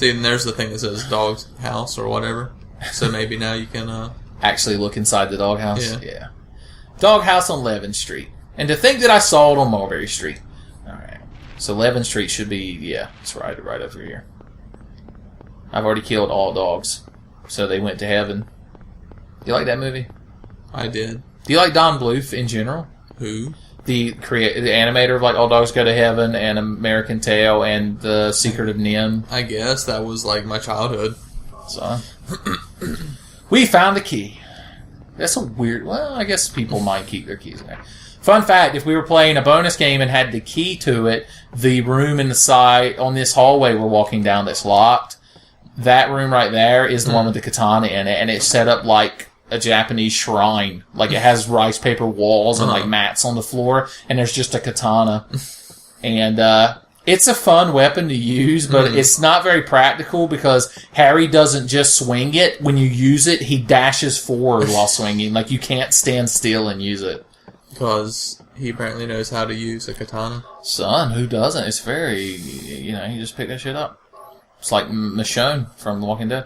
See, and there's the thing that says dog's house or whatever. So maybe now you can... actually look inside the doghouse? Yeah. Doghouse on 11th Street. And to think that I saw it on Mulberry Street. Alright. So 11th Street should be... Yeah, it's right over here. I've already killed all dogs. So they went to heaven. You like that movie? I did. Do you like Don Bluth in general? Who? The animator of like All Dogs Go to Heaven and American Tail and The Secret of Nim. I guess that was like my childhood. So we found the key. That's a weird... Well, I guess people might keep their keys in there. Fun fact, if we were playing a bonus game and had the key to it, the room in the side on this hallway we're walking down that's locked, that room right there is the one with the katana in it, and it's set up like a Japanese shrine. Like, it has rice paper walls and like mats on the floor, and there's just a katana. And it's a fun weapon to use, but it's not very practical because Harry doesn't just swing it. When you use it, he dashes forward while swinging. Like, you can't stand still and use it. Because he apparently knows how to use a katana. Son, who doesn't? It's very... You know, you just pick that shit up. It's like Michonne from The Walking Dead.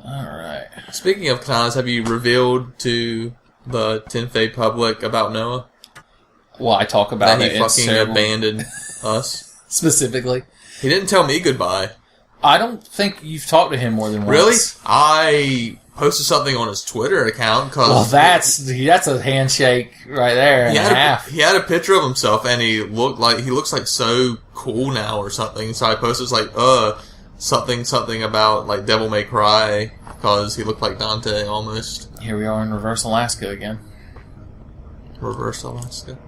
Alright. Speaking of katanas, have you revealed to the Tenfei public about Noah? Well, I talk about that it. He fucking abandoned us. Specifically. He didn't tell me goodbye. I don't think you've talked to him more than once. Really? I posted something on his Twitter account. Well, that's a handshake right there and a half. He had a picture of himself, and he looks like so cool now or something. So I posted something about like Devil May Cry because he looked like Dante almost. Here we are in Reverse Alaska again. Reverse Alaska.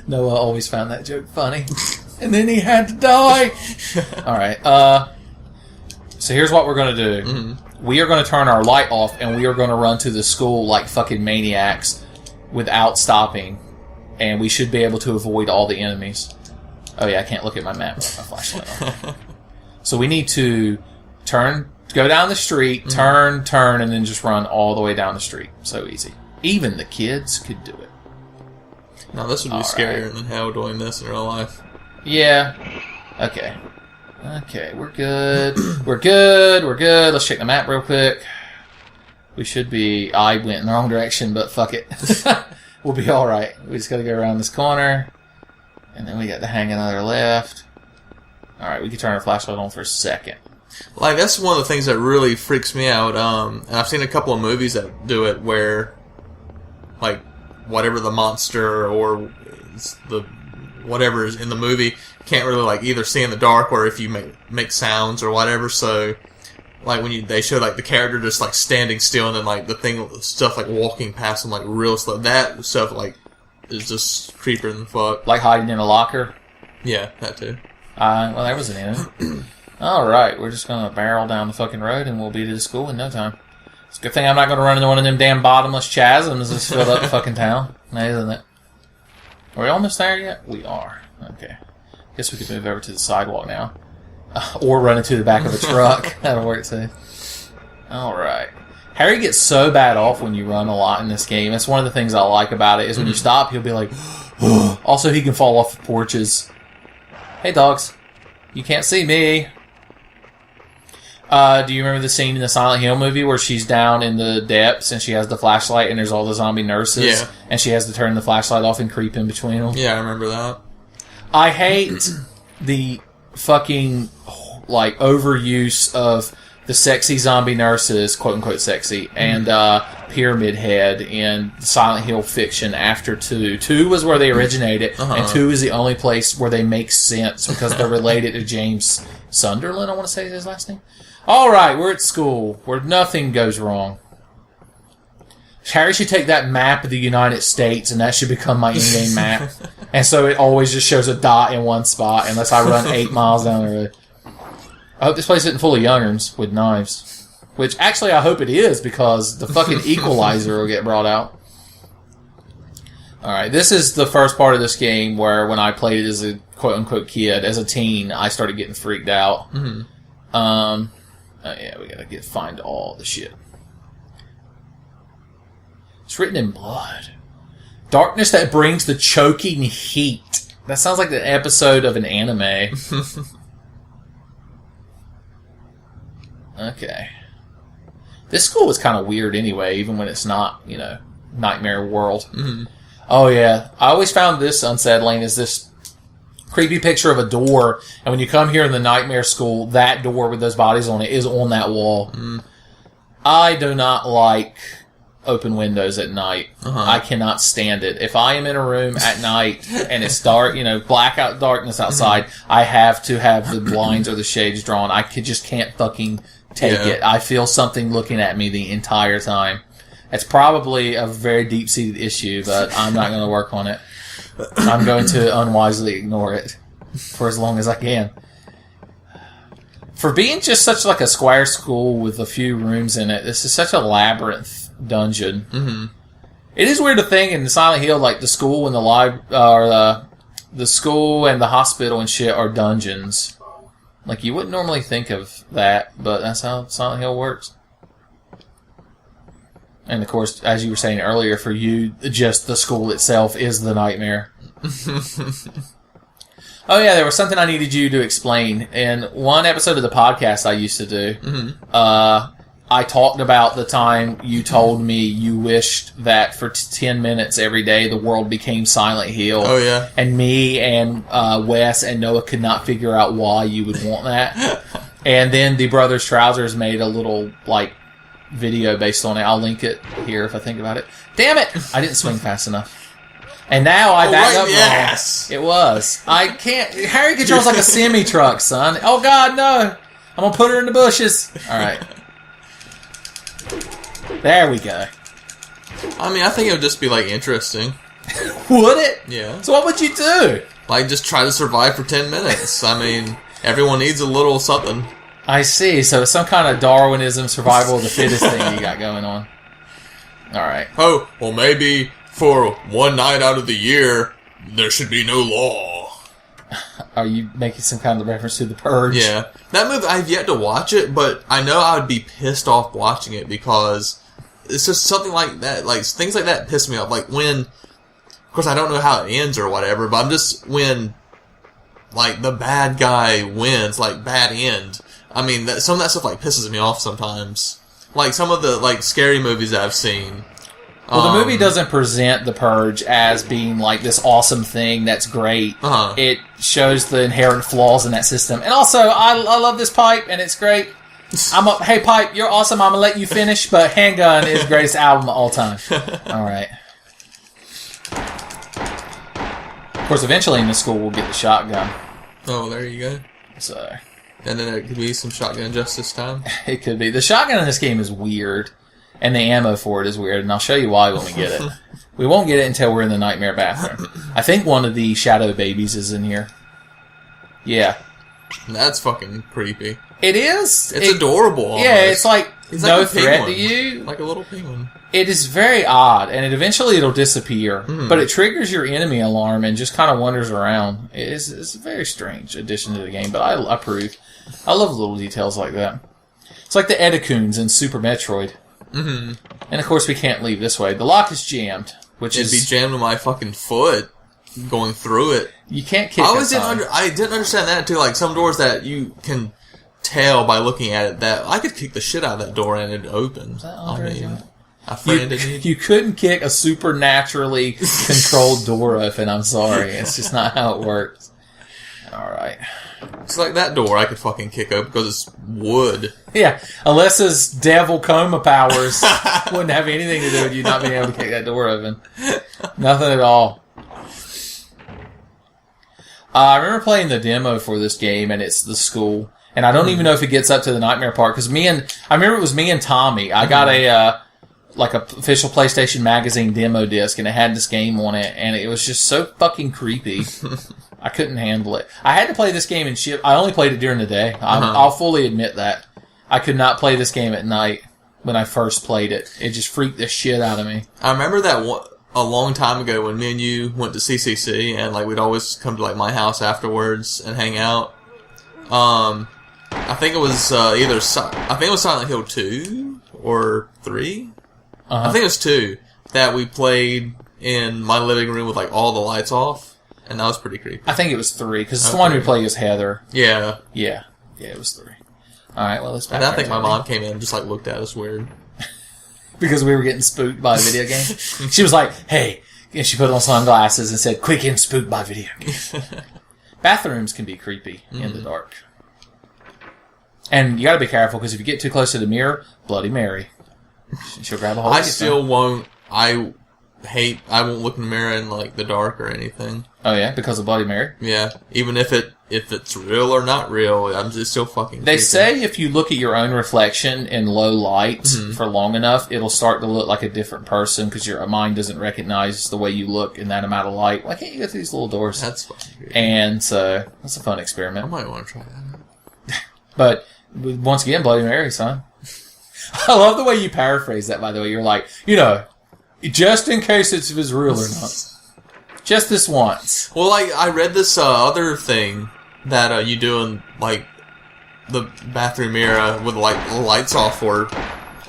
Noah always found that joke funny. And then he had to die. Alright, so here's what we're going to do. Mm-hmm. We are going to turn our light off, and we are going to run to the school like fucking maniacs without stopping. And we should be able to avoid all the enemies. Oh yeah, I can't look at my map with my flashlight on. So we need to go down the street, turn, and then just run all the way down the street. So easy. Even the kids could do it. Now this would be scarier than hell doing this in real life. Yeah. Okay. Okay, we're good. We're good. Let's check the map real quick. We should be... I went in the wrong direction, but fuck it. We'll be alright. We just gotta go around this corner. And then we got to hang another left. Alright, we can turn our flashlight on for a second. Like, that's one of the things that really freaks me out. And I've seen a couple of movies that do it where, like, whatever the monster or the whatever is in the movie can't really like either see in the dark or if you make sounds or whatever. So like when they show like the character just like standing still and then like the stuff like walking past them like real slow, that stuff like is just creepier than fuck. Like hiding in a locker? Yeah, that too. Well, there was an enemy. Alright, we're just gonna barrel down the fucking road and we'll be to the school in no time. It's a good thing I'm not gonna run into one of them damn bottomless chasms that's filled up the fucking town. Isn't it? Are we almost there yet? We are. Okay. Guess we could move over to the sidewalk now. Or run into the back of a truck. That'll work too. Alright. Harry gets so bad off when you run a lot in this game. That's one of the things I like about it, is when you stop, he'll be like... Also, he can fall off the porches. Hey, dogs. You can't see me. Do you remember the scene in the Silent Hill movie where she's down in the depths and she has the flashlight and there's all the zombie nurses? Yeah. And she has to turn the flashlight off and creep in between them? Yeah, I remember that. I hate the fucking, like, overuse of the sexy zombie nurses, quote-unquote sexy, and Pyramid Head in Silent Hill fiction after 2. 2 was where they originated, and 2 is the only place where they make sense because they're related to James Sunderland, I want to say is his last name. Alright, we're at school, where nothing goes wrong. Harry should take that map of the United States, and that should become my in-game map. And so it always just shows a dot in one spot, unless I run 8 miles down the road. I hope this place isn't full of youngerns with knives. Which, actually, I hope it is, because the fucking equalizer will get brought out. Alright, this is the first part of this game where, when I played it as a quote-unquote kid, as a teen, I started getting freaked out. Oh yeah, we gotta find all the shit. It's written in blood. Darkness that brings the choking heat. That sounds like the episode of an anime. Okay. This school is kind of weird anyway, even when it's not, Nightmare World. Mm-hmm. Oh, yeah. I always found this unsettling, is this creepy picture of a door, and when you come here in the Nightmare School, that door with those bodies on it is on that wall. Mm. I do not like open windows at night. Uh-huh. I cannot stand it. If I am in a room at night and it's dark, blackout darkness outside, I have to have the blinds or the shades drawn. I just can't fucking take it. I feel something looking at me the entire time. It's probably a very deep-seated issue, but I'm not going to work on it. I'm going to unwisely ignore it for as long as I can. For being just such like a square school with a few rooms in it, this is such a labyrinth dungeon. Mm-hmm. It is weird to think in Silent Hill, like the school and the school and the hospital and shit are dungeons. Like you wouldn't normally think of that, but that's how Silent Hill works. And of course, as you were saying earlier, for you, just the school itself is the nightmare. Oh yeah, there was something I needed you to explain. In one episode of the podcast I used to do, I talked about the time you told me you wished that for 10 minutes every day the world became Silent Hill. Oh yeah. And me and Wes and Noah could not figure out why you would want that. And then the Brothers Trousers made a little, video based on it. I'll link it here if I think about it. Damn it! I didn't swing fast enough. And now I back up. Yes. It was. I can't. Harry controls like a semi-truck, son. Oh God, no! I'm gonna put her in the bushes. All right. There we go. I mean, I think it would just be interesting. Would it? Yeah. So what would you do? Just try to survive for 10 minutes. I mean, everyone needs a little something. I see. So it's some kind of Darwinism, survival of the fittest thing you got going on. All right. Oh, well, maybe for one night out of the year, there should be no law. Are you making some kind of reference to The Purge? Yeah. That movie, I've yet to watch it, but I know I would be pissed off watching it because it's just something like that. Things like that piss me off. When, of course, I don't know how it ends or whatever, but I'm just, when, the bad guy wins, bad end. I mean, some of that stuff, pisses me off sometimes. Some of the, scary movies that I've seen. Well, the movie doesn't present The Purge as being, this awesome thing that's great. Uh-huh. It shows the inherent flaws in that system. And also, I love this pipe, and it's great. Hey, Pipe, you're awesome. I'm going to let you finish, but Handgun is the greatest album of all time. All right. Of course, eventually in the school, we'll get the shotgun. Oh, there you go. So... And then there could be some shotgun justice time. It could be. The shotgun in this game is weird, and the ammo for it is weird, and I'll show you why when we get it. We won't get it until we're in the nightmare bathroom. I think one of the shadow babies is in here. Yeah. That's fucking creepy. It is. It's adorable. Almost. Yeah, it's no like threat to you. Like a little penguin. It is very odd, and it'll disappear. But it triggers your enemy alarm and just kind of wanders around. It's a very strange addition to the game, but I approve. I love little details like that. It's like the Edicoons in Super Metroid. Mm-hmm. And of course we can't leave this way. The lock is jammed, It'd be jammed in my fucking foot going through it. You can't kick I didn't understand that too. Some doors that you can tell by looking at it that I could kick the shit out of that door and it'd open. You couldn't kick a supernaturally controlled door open. I'm sorry. It's just not how it works. Alright. It's that door I could fucking kick open because it's wood. Yeah. Alessa's devil coma powers wouldn't have anything to do with you not being able to kick that door open. Nothing at all. I remember playing the demo for this game, and it's the school. And I don't even know if it gets up to the nightmare part, because I remember it was me and Tommy. I got a official PlayStation Magazine demo disc, and it had this game on it, and it was just so fucking creepy. I couldn't handle it. I had to play this game in shit. I only played it during the day. I'll fully admit that. I could not play this game at night when I first played it. It just freaked the shit out of me. I remember that a long time ago when me and you went to CCC, and we'd always come to my house afterwards and hang out. I think it was Silent Hill 2 or 3. I think it was 2 that we played in my living room with all the lights off, and that was pretty creepy. I think it was 3 because it's the one we played as Heather. Yeah, it was 3. Alright, well, let's back And I think my mom came in and just, like, looked at us weird. Because we were getting spooked by a video game. She was like, hey, and she put on sunglasses and said, quick, getting spooked by video games. Bathrooms can be creepy in the dark. And you gotta be careful, because if you get too close to the mirror, Bloody Mary. She'll grab a hold of you. I still won't, I won't look in the mirror in, like, the dark or anything. Oh, yeah? Because of Bloody Mary? Yeah. Even if it's real or not real, I'm just still fucking They creepy. say if you look at your own reflection in low light for long enough, it'll start to look like a different person because your mind doesn't recognize the way you look in that amount of light. Why can't you go through these little doors? That's fucking weird. And so, that's a fun I experiment. might want to try that. But, once again, Bloody Mary, son. I love the way you paraphrase that, by the way. You're like, just in case it was real or not. Just this once. Well, like, I read this other thing that you do in, like, the bathroom mirror with, like, the lights off or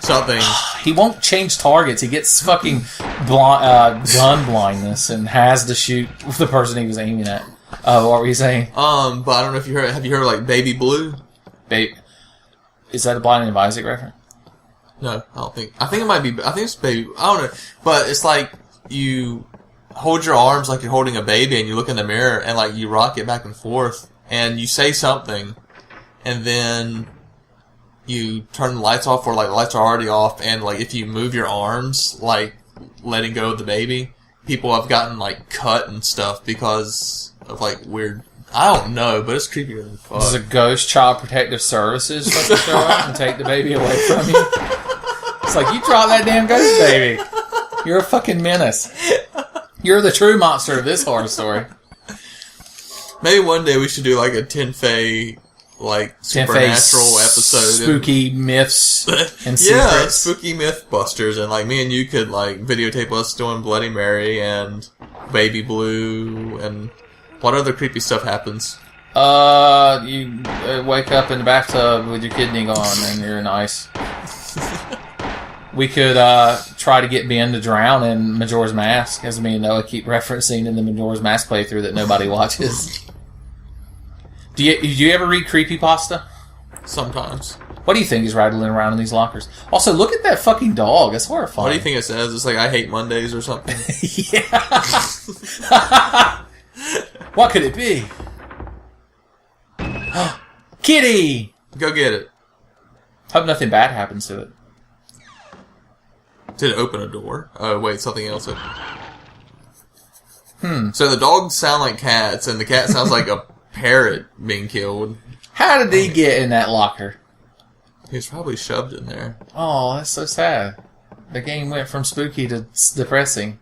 something. He won't change targets. He gets fucking gun blindness and has to shoot the person he was aiming at. What were you saying? But I don't know if you heard. Have you heard of, like, Baby Blue? Is that a Blinding of Isaac reference? No, I don't think. I think it might be. I think it's Baby. I don't know. But it's like you hold your arms like you're holding a baby, and you look in the mirror, and like you rock it back and forth, and you say something, and then you turn the lights off, or like the lights are already off, and like if you move your arms, like letting go of the baby, people have gotten like cut and stuff because of like weird. I don't know, but it's creepier than fuck. Does a ghost child protective services fucking show up and take the baby away from you? It's like, you drop that damn ghost baby. You're a fucking menace. You're the true monster of this horror story. Maybe one day we should do like a Tenfei, like supernatural episode. Spooky myths and secrets. Yeah, spooky Mythbusters, and like me and you could like videotape us doing Bloody Mary and Baby Blue and what other creepy stuff happens? You wake up in the bathtub with your kidney gone and you're in ice. We could try to get Ben to drown in Majora's Mask, as me and Noah keep referencing in the Majora's Mask playthrough that nobody watches. Do you ever read creepypasta? Sometimes. What do you think is rattling around in these lockers? Also, look at that fucking dog. It's horrifying. What do you think it says? It's like, I hate Mondays or something? Yeah. What could it be? Kitty! Go get it. Hope nothing bad happens to it. Did it open a door? Oh, wait, something else opened. So the dogs sound like cats, and the cat sounds like a parrot being killed. How did he get in that locker? He was probably shoved in there. Oh, that's so sad. The game went from spooky to depressing.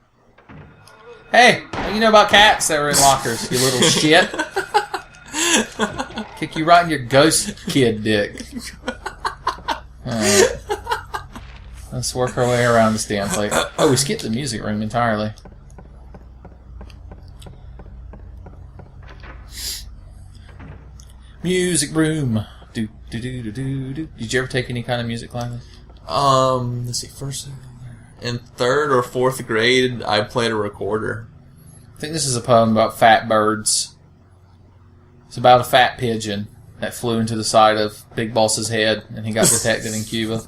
Hey, what do you know about cats that were in lockers, you little shit? Kick you right in your ghost kid dick. Alright. Let's work our way around this damn place. Oh, we skipped the music room entirely. Music room. Do do do do do do. Did you ever take any kind of music classes? Let's see, first... In 3rd or 4th grade, I played a recorder. I think this is a poem about fat birds. It's about a fat pigeon that flew into the side of Big Boss's head, and he got detected in Cuba.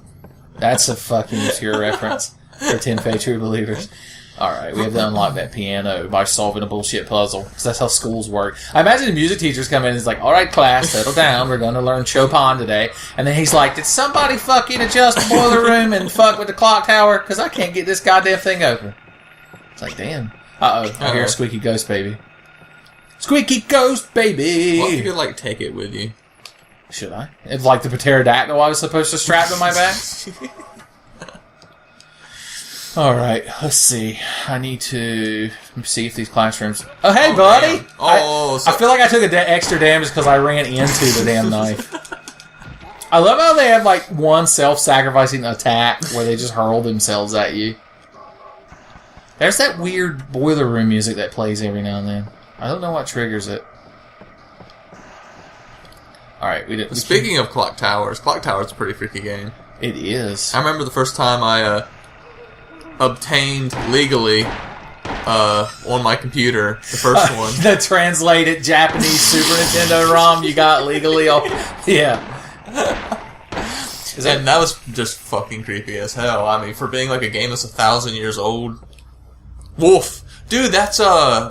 That's a fucking obscure reference for Tenfei True Believers. Alright, we have to unlock that piano by solving a bullshit puzzle, because that's how schools work. I imagine the music teachers come in and is like, alright class, settle down, we're going to learn Chopin today. And then he's like, did somebody fucking adjust the boiler room and fuck with the clock tower? Because I can't get this goddamn thing open. It's like, damn. Uh-oh, I hear a squeaky ghost baby. Squeaky ghost baby! What if you could, like, take it with you? Should I? It's like the pterodactyl I was supposed to strap to my back? Alright, let's see. I need to see if these classrooms... Oh, hey, buddy! I feel like I took extra damage because I ran into the damn knife. I love how they have, like, one self-sacrificing attack where they just hurl themselves at you. There's that weird boiler room music that plays every now and then. I don't know what triggers it. Alright, we didn't... Speaking of Clock Tower's a pretty freaky game. It is. I remember the first time I obtained legally on my computer the first one. The translated Japanese Super Nintendo ROM you got legally. Yeah. And that was just fucking creepy as hell. I mean, for being like a game that's 1,000 years old. Wolf. Dude, that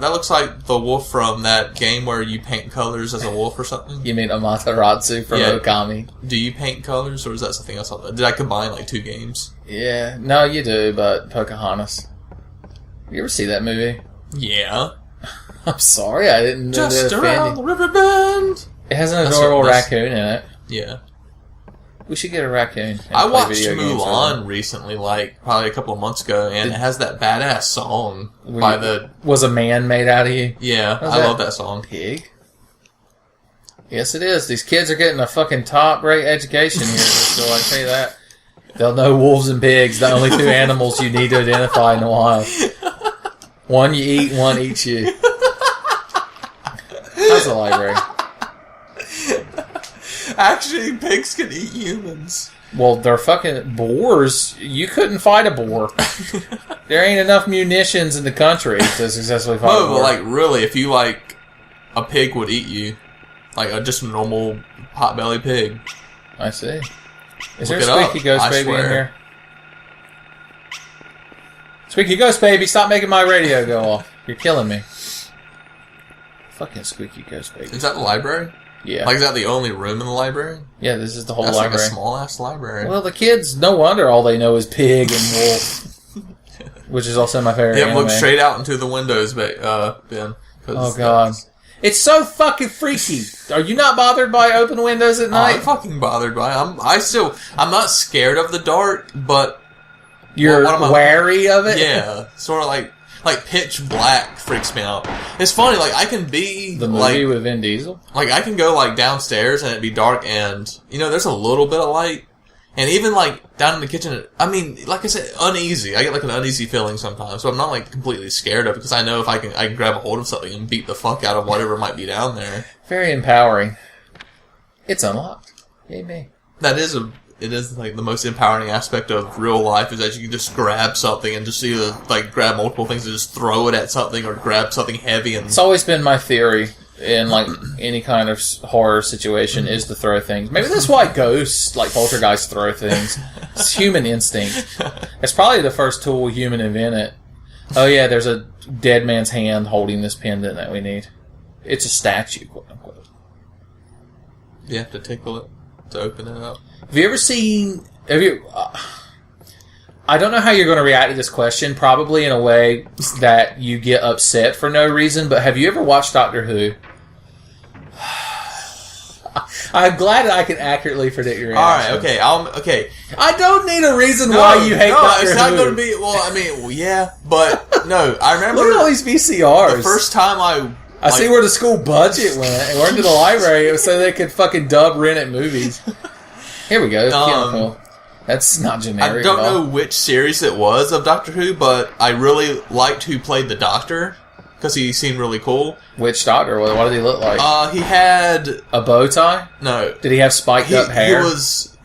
looks like the wolf from that game where you paint colors as a wolf or something. You mean Amaterasu from Okami? Do you paint colors, or is that something else? Did I combine like two games? Yeah, no, you do, but Pocahontas. You ever see that movie? Yeah. I'm sorry, I didn't know Just around the river bend. It has an adorable raccoon in it. Yeah. We should get a raccoon. I watched Mulan recently, like probably a couple of months ago, and it has that badass song Was a Man Made Out of You? Yeah, I love that song. Pig? Yes, it is. These kids are getting a fucking top-rate education here, so I tell you that. They'll know wolves and pigs, the only two animals you need to identify in the wild. One you eat, one eats you. How's the library? Actually, pigs can eat humans. Well, they're fucking boars. You couldn't fight a boar. There ain't enough munitions in the country to successfully fight a boar. But like, really, if you like, a pig would eat you. Like, just a normal pot-belly pig. I see. Is there a squeaky ghost baby in here? Squeaky ghost baby, stop making my radio go off. You're killing me. Fucking squeaky ghost baby. Is that the library? Yeah. Like, is that the only room in the library? Yeah, this is the whole library. That's like a small-ass library. Well, the kids, no wonder all they know is pig and wolf. Which is also my favorite anime. Look straight out into the windows, Ben. Oh, God. It's so fucking freaky. Are you not bothered by open windows at night? I'm fucking bothered by it. I'm not scared of the dark, but... You're wary of it? Yeah. Sort of like pitch black freaks me out. It's funny, like, I can be... The movie with Vin Diesel? Like, I can go, like, downstairs and it'd be dark and, you know, there's a little bit of light. And even, like, down in the kitchen, I mean, like I said, uneasy. I get, like, an uneasy feeling sometimes. So I'm not, like, completely scared of it because I know if I can grab a hold of something and beat the fuck out of whatever might be down there. Very empowering. It's unlocked. Maybe. It is, like, the most empowering aspect of real life is that you can just grab something and just either, like, grab multiple things and just throw it at something or grab something heavy and... It's always been my theory in, like, any kind of horror situation is to throw things. Maybe that's why ghosts, like poltergeists, throw things. It's human instinct. It's probably the first tool a human invented. Oh, yeah, there's a dead man's hand holding this pendant that we need. It's a statue, quote unquote. You have to tickle it to open it up. Have you ever seen... I don't know how you're going to react to this question, probably in a way that you get upset for no reason, but have you ever watched Doctor Who? I'm glad that I can accurately predict your reaction. Alright, okay. I don't need a reason why you hate Doctor Who. No, it's not going to be... Well, I mean, yeah, but... No, I remember... Look at all these VCRs. The first time I see where the school budget went. It went to the library so they could fucking dub rent at movies. Here we go. That's not generic. I don't know which series it was of Doctor Who, but I really liked who played the Doctor because he seemed really cool. Which Doctor? What did he look like? He had a bow tie. No. Did he have spiked up hair?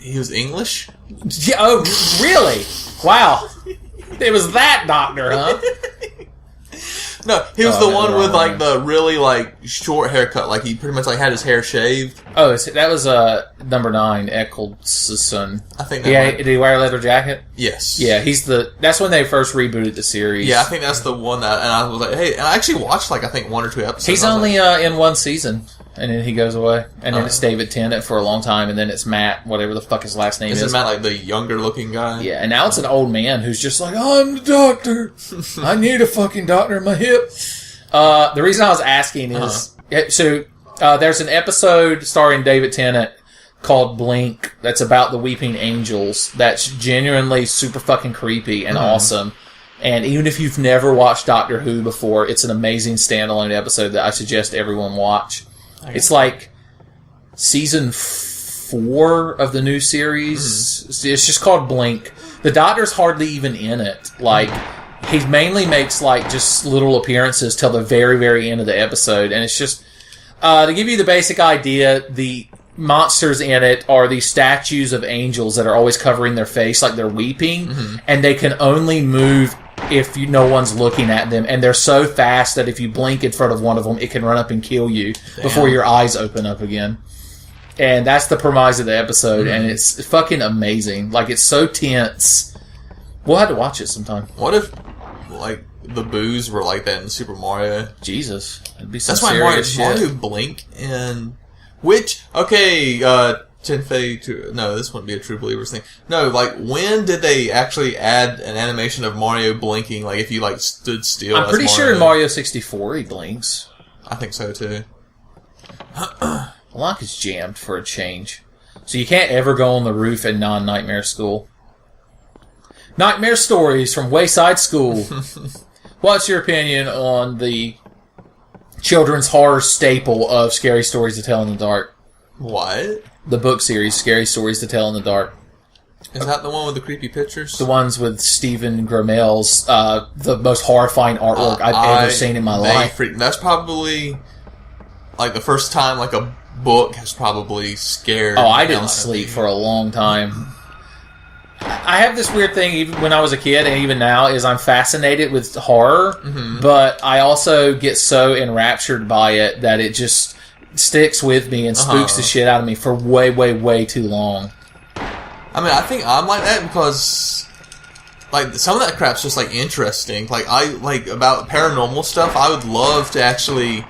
He was English. Yeah, oh, really? Wow. It was that Doctor, huh? No, he was the one with like the really like short haircut. Like he pretty much like had his hair shaved. Oh, that was number 9, Eccleston. I think. Did he wear a leather jacket? Yes. Yeah, that's when they first rebooted the series. Yeah, I think that's the one that. And I was like, hey, and I actually watched like I think 1 or 2 episodes. He's only in one season, and then he goes away, and then it's David Tennant for a long time, and then it's Matt, whatever the fuck his last name is. Isn't Matt like the younger looking guy? Yeah, and now it's an old man who's just like, I'm the doctor. I need a fucking doctor in my hip. The reason I was asking is there's an episode starring David Tennant called Blink that's about the weeping angels that's genuinely super fucking creepy and awesome. And even if you've never watched Doctor Who before, it's an amazing standalone episode that I suggest everyone watch. It's like season 4 of the new series. It's just called Blink. The Doctor's hardly even in it. Like, he mainly makes like just little appearances till the very, very end of the episode, and it's just to give you the basic idea. The monsters in it are these statues of angels that are always covering their face like they're weeping, and they can only move if no one's looking at them, and they're so fast that if you blink in front of one of them, it can run up and kill you before your eyes open up again. And that's the premise of the episode, and it's fucking amazing. Like, it's so tense. We'll have to watch it sometime. What if, like, the boos were like that in Super Mario? Jesus. It'd be some That's why serious Mario blink and... Which, okay, TENFENITY... No, this wouldn't be a True Believers thing. No, like, when did they actually add an animation of Mario blinking, like, if you, like, stood still? I'm pretty sure in Mario 64 he blinks. I think so, too. The lock is jammed for a change. So you can't ever go on the roof in non-Nightmare School. Nightmare Stories from Wayside School. What's your opinion on the children's horror staple of Scary Stories to Tell in the Dark? What? The book series, Scary Stories to Tell in the Dark. Is that the one with the creepy pictures? The ones with Stephen Gramel's, the most horrifying artwork I've ever seen in my life. That's probably, like, the first time, like, a book has probably scared... Oh, I didn't sleep for a long time. I have this weird thing, even when I was a kid and even now, is I'm fascinated with horror, but I also get so enraptured by it that it just sticks with me and spooks the shit out of me for way, way, way too long. I mean, I think I'm like that because, like, some of that crap's just, like, interesting. Like, about paranormal stuff, I would love to actually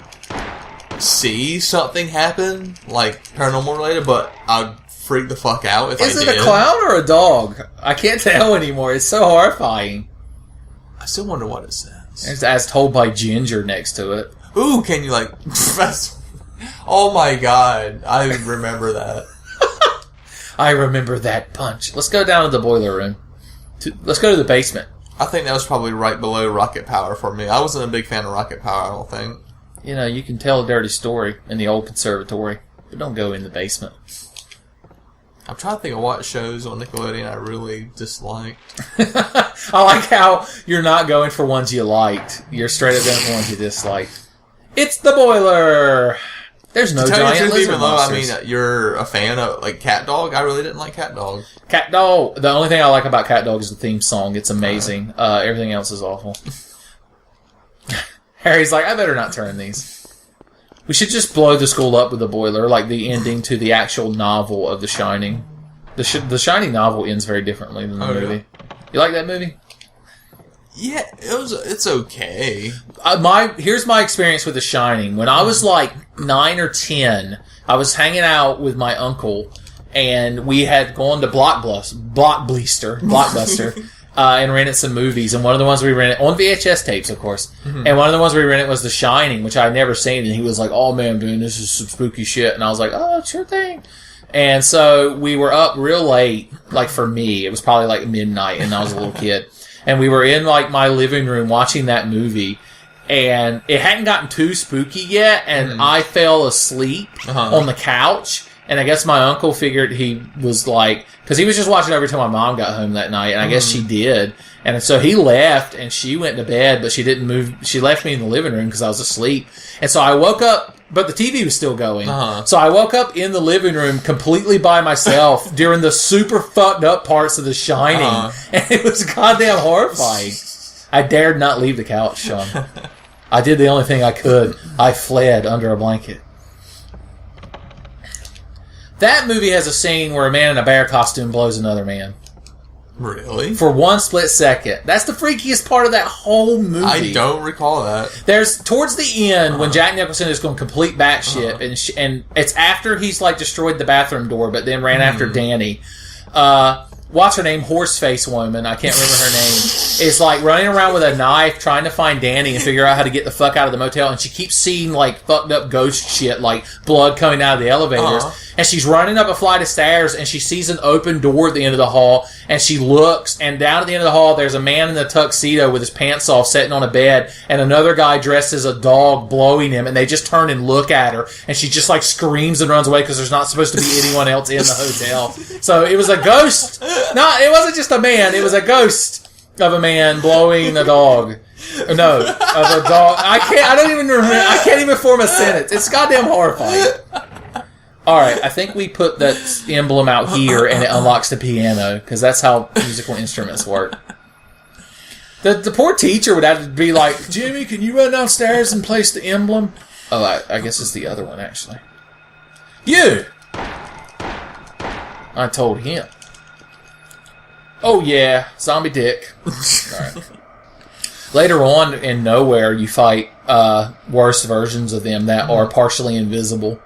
see something happen, like, paranormal related, but I'd freak the fuck out if I did. Is it a clown or a dog? I can't tell anymore. It's so horrifying. I still wonder what it says. It's as told by Ginger next to it. Ooh, can you, like... Oh my god, I remember that. I remember that punch. Let's go down to the boiler room. Let's go to the basement. I think that was probably right below Rocket Power for me. I wasn't a big fan of Rocket Power, I don't think. You know, you can tell a dirty story in the old conservatory, but don't go in the basement. I'm trying to think of what shows on Nickelodeon I really disliked. I like how you're not going for ones you liked. You're straight up going for ones you disliked. It's the boiler! There's no giant lizard monsters. I mean, you're a fan of, like, Cat Dog. I really didn't like Cat Dog. Cat Dog. The only thing I like about Cat Dog is the theme song. It's amazing. Everything else is awful. Harry's like, I better not turn these. We should just blow the school up with the boiler, like the ending to the actual novel of The Shining. The Shining novel ends very differently than the movie. Yeah. You like that movie? Yeah, it's okay. Here's my experience with The Shining. When I was like 9 or 10, I was hanging out with my uncle, and we had gone to Blockbuster, and rented some movies. And one of the ones we rented on VHS tapes, of course. And one of the ones we rented was The Shining, which I had never seen. And he was like, "Oh man, dude, this is some spooky shit." And I was like, "Oh, sure thing." And so we were up real late. Like for me, it was probably like midnight, and I was a little kid. And we were in, like, my living room watching that movie, and it hadn't gotten too spooky yet, and I fell asleep on the couch, and I guess my uncle figured he was, like... Because he was just watching over until my mom got home that night, and I guess she did. And so he left, and she went to bed, but she didn't move... She left me in the living room because I was asleep. And so I woke up... But the TV was still going. So I woke up in the living room completely by myself during the super fucked up parts of The Shining. And it was goddamn horrifying. I dared not leave the couch, Sean. I did the only thing I could. I fled under a blanket. That movie has a scene where a man in a bear costume blows another man. Really? For one split second. That's the freakiest part of that whole movie. I don't recall that. There's towards the end when Jack Nicholson is going complete batshit, and it's after he's like destroyed the bathroom door, but then ran after Danny. What's her name? Horseface woman. I can't remember her name. Is like running around with a knife trying to find Danny and figure out how to get the fuck out of the motel, and she keeps seeing like fucked up ghost shit, like blood coming out of the elevators. And she's running up a flight of stairs, and she sees an open door at the end of the hall, and she looks, and down at the end of the hall, there's a man in a tuxedo with his pants off, sitting on a bed, and another guy dressed as a dog blowing him, and they just turn and look at her, and she just like screams and runs away because there's not supposed to be anyone else in the hotel. So it was a ghost. No, it wasn't just a man. It was a ghost of a man blowing a dog. No, of a dog. I don't even remember. I can't even form a sentence. It's goddamn horrifying. Alright, I think we put that emblem out here and it unlocks the piano, because that's how musical instruments work. The poor teacher would have to be like, Jimmy, can you run downstairs and place the emblem? Oh, I guess it's the other one, actually. You! I told him. Oh yeah, zombie dick. Alright. Later on in Nowhere, you fight worse versions of them that are partially invisible.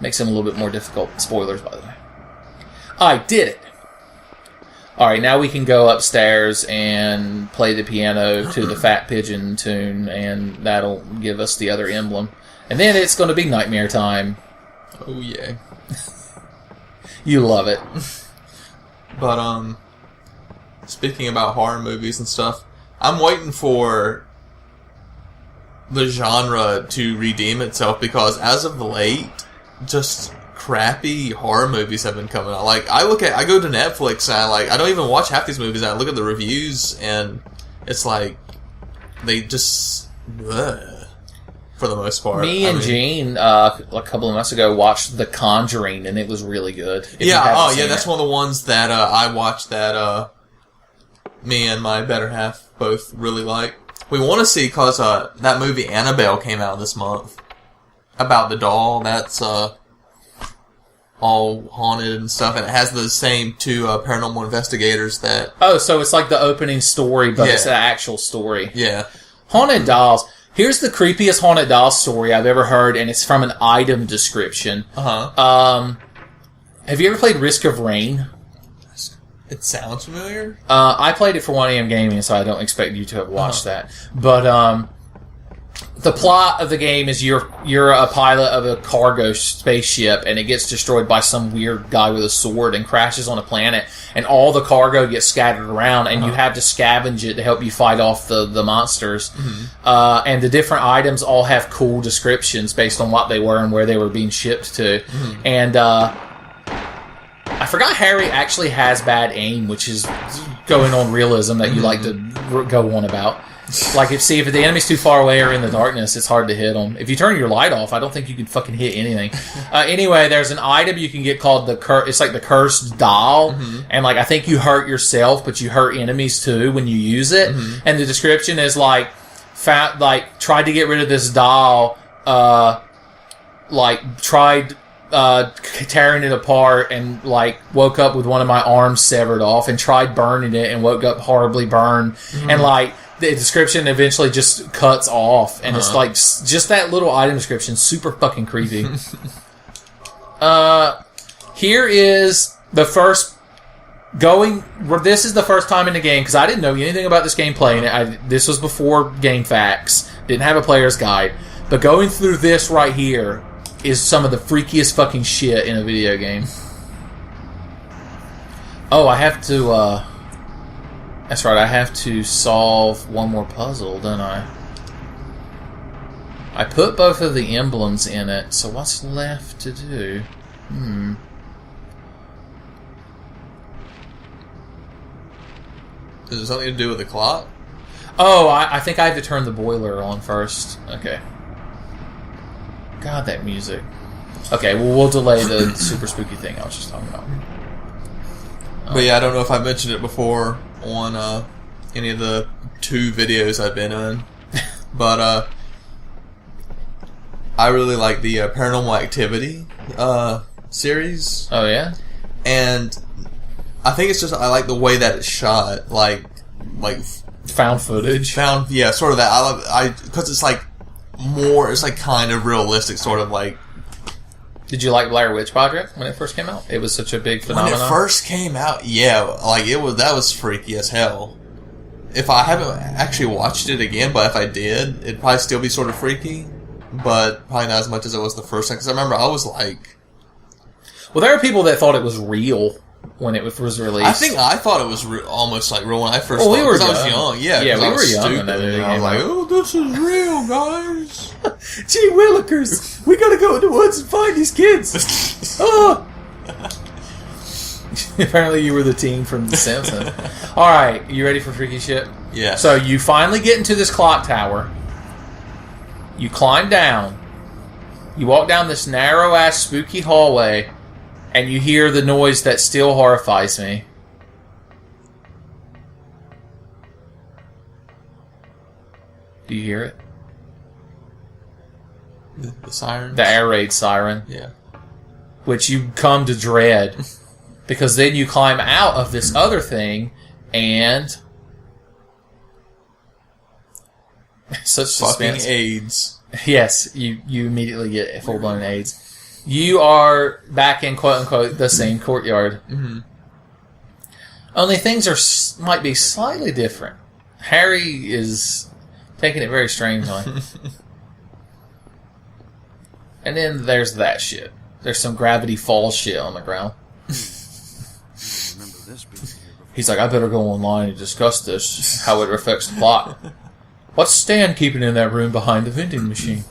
Makes them a little bit more difficult. Spoilers, by the way. I did it! Alright, now we can go upstairs and play the piano to the Fat Pigeon tune, and that'll give us the other emblem. And then it's going to be nightmare time. Oh, yeah. You love it. But, speaking about horror movies and stuff, I'm waiting for the genre to redeem itself, because as of late, just crappy horror movies have been coming out. Like, I go to Netflix and I don't even watch half these movies, and I look at the reviews, and it's like, they just, for the most part. Me and Gene, a couple of months ago, watched The Conjuring, and it was really good. That's one of the ones that I watched that me and my better half both really like. We want to see, because that movie Annabelle came out this month about the doll that's all haunted and stuff, and it has the same two paranormal investigators that... Oh, so it's like the opening story, but it's the actual story. Yeah. Haunted dolls. Here's the creepiest haunted doll story I've ever heard, and it's from an item description. Have you ever played Risk of Rain? It sounds familiar. I played it for 1AM Gaming, so I don't expect you to have watched that. But the plot of the game is you're a pilot of a cargo spaceship, and it gets destroyed by some weird guy with a sword and crashes on a planet, and all the cargo gets scattered around, and you have to scavenge it to help you fight off the monsters. And the different items all have cool descriptions based on what they were and where they were being shipped to. And I forgot Harry actually has bad aim, which is going on realism that you like to go on about. Like, if the enemy's too far away or in the darkness, it's hard to hit them. If you turn your light off, I don't think you can fucking hit anything. Anyway, there's an item you can get called it's like the Cursed Doll, and I think you hurt yourself, but you hurt enemies too when you use it. And the description is tried to get rid of this doll, tried tearing it apart, and woke up with one of my arms severed off, and tried burning it and woke up horribly burned, and the description eventually just cuts off, and it's just that little item description, super fucking creepy. Here is the first this is the first time in the game, because I didn't know anything about this game playing it. This was before Game Facts, didn't have a player's guide, but going through this right here is some of the freakiest fucking shit in a video game. Oh, I have to, that's right, I have to solve one more puzzle, don't I? I put both of the emblems in it, so what's left to do? Is it something to do with the clock? Oh, I think I have to turn the boiler on first. Okay. God, that music. Okay, well, we'll delay the super spooky thing I was just talking about. But yeah, I don't know if I mentioned it before on any of the 2 videos I've been on. But I really like the Paranormal Activity series. Oh, yeah? And I think it's just, I like the way that it's shot. Like found footage. Yeah, sort of that. Because it's more, it's kind of realistic, sort of like. Did you like Blair Witch Project when it first came out? It was such a big phenomenon. When it first came out, yeah, that was freaky as hell. If I haven't actually watched it again, but if I did, it'd probably still be sort of freaky, but probably not as much as it was the first time. Because I remember I was like, well, there are people that thought it was real when it was released. I think I thought it was almost real when I first. Well, we were young. I was young. Yeah, we were young. Stupid, and I was like, "Oh, this is real, guys." Gee willikers, we gotta go in the woods and find these kids. Oh. Apparently you were the teen from The Simpsons. Alright, you ready for freaky shit? Yeah. So you finally get into this clock tower. You climb down. You walk down this narrow-ass spooky hallway, and you hear the noise that still horrifies me. Do you hear it? The siren? The air raid siren. Yeah. Which you come to dread. Because then you climb out of this other thing, and such Fucking suspense. AIDS. Yes, you immediately get full-blown AIDS. You are back in quote-unquote the same courtyard. Mm-hmm. Only things might be slightly different. Harry is taking it very strangely. And then there's that shit. There's some Gravity Falls shit on the ground. He's like, I better go online and discuss this, how it affects the plot. What's Stan keeping in that room behind the vending machine?